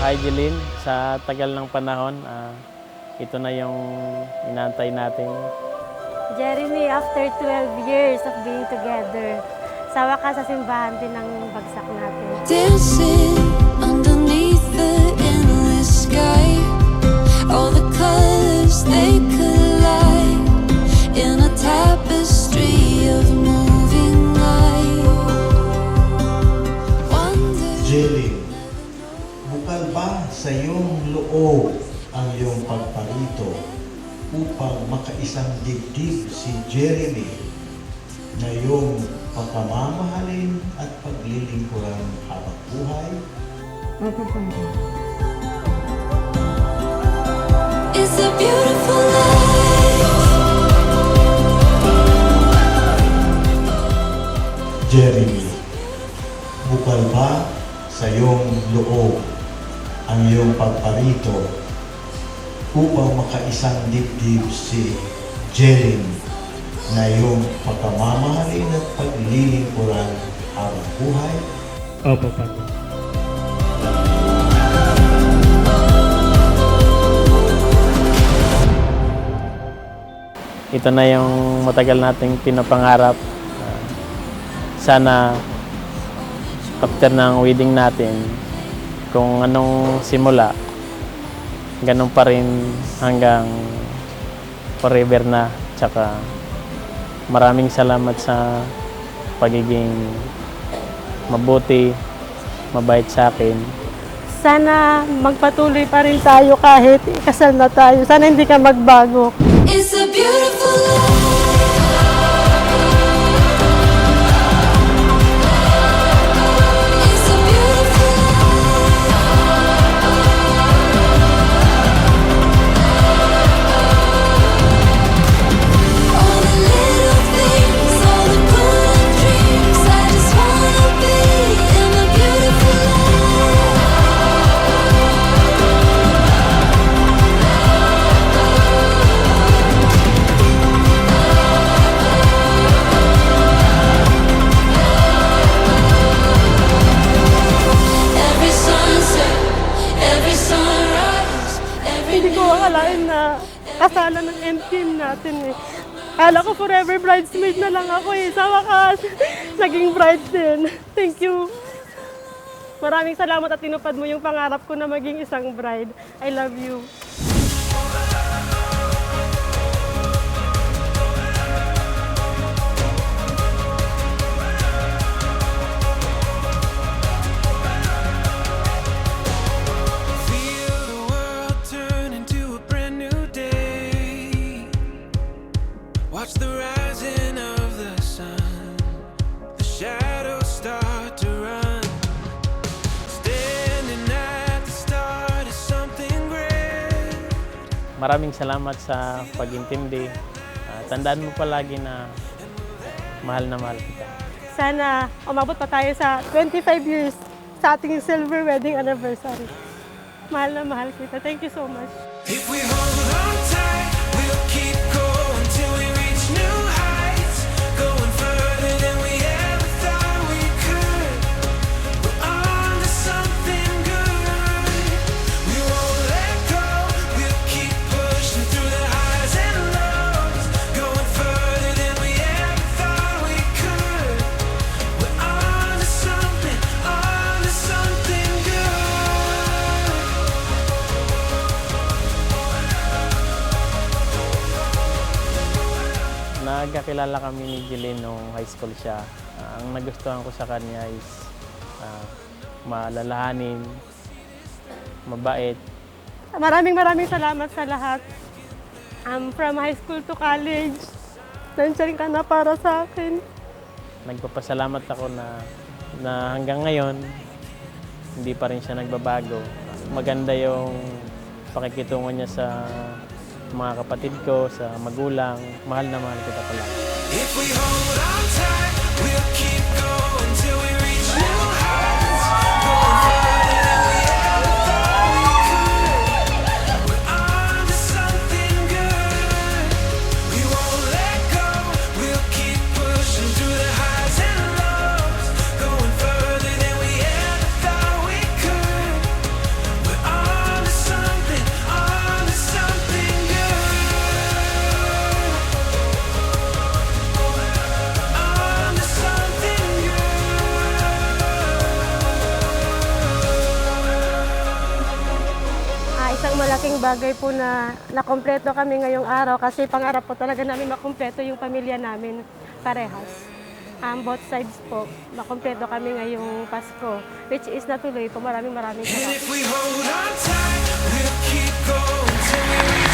Hi Jeline, sa tagal ng panahon, ito na yung inaantay natin. Jeremy, after 12 years of being together, sa wakas sa simbahan din ang bagsak natin. Dancing underneath the endless sky, all the colors they collide in a tapestry of moving light. Jeline, bukal ba sa iyong loob ang iyong pagparito upang makaisang dibdib si Jeremy na iyong pagmamahalin at paglilingkuran habang buhay? It's a beautiful life. Jeremy, bukal ba sa iyong loob ang iyong pagparito upang makaisang dibdib si Jeline na iyong pagmamahalin at paglilingkuran habang buhay? Opo, Pati. Ito na yung matagal nating pinapangarap. Sana after ng wedding natin, kung anong simula, ganun pa rin hanggang forever na. Tsaka maraming salamat sa pagiging mabuti, mabait sa akin. Sana magpatuloy pa rin tayo kahit ikasal na tayo. Sana hindi ka magbago. It's a beautiful life. It's a beautiful life. All the little things, all the good dreams. I just wanna be in a beautiful life. Every sunset, every sunrise, every Hindi ko akalain na kasalan ng end team natin eh. Kala ko forever bridesmaid na lang ako eh. Sa wakas, naging bride din. Thank you. Maraming salamat at tinupad mo yung pangarap ko na maging isang bride. I love you. Feel the world turn into a brand new day. Watch the rising of the sun. The shadows start to run. Standing at the start is something great. Maraming salamat sa pag-intindi. Tandaan mo palagi na mahal kita. Sana umabot pa tayo sa 25 years sa ating silver wedding anniversary. Mahal na mahal kita. Thank you so much. If we hold on tight, we'll keep going till we reach new heights. Going further than we ever thought we could. We're on to something good. We won't let go. We'll keep pushing through the highs and lows. Going further than we ever thought we could. We're on to something good. Nagkakilala kami ni Jeline nung high school siya. Ang nagustuhan ko sa kanya is malalahanin, mabait. Maraming salamat sa lahat. From high school to college, nandiyan ka na para sa akin. Nagpapasalamat ako na hanggang ngayon, hindi pa rin siya nagbabago. Maganda yung pakikitungo niya sa mga kapatid ko, sa magulang. Mahal na mahal kita pala. If we hold on tight, we'll keep going till we reach new heights. Going further than we ever thought we could. We're on to something good. We won't let go. We'll keep pushing through the highs and lows. Going further than we ever thought we could. We're malaking bagay po na nakompleto kami ngayong araw kasi pangarap po talaga namin makompleto yung pamilya namin parehas. Both sides po, makompleto kami ngayong Pasko, which is natuloy po. Maraming And salamat. if we hold on tight, we'll keep going till we reach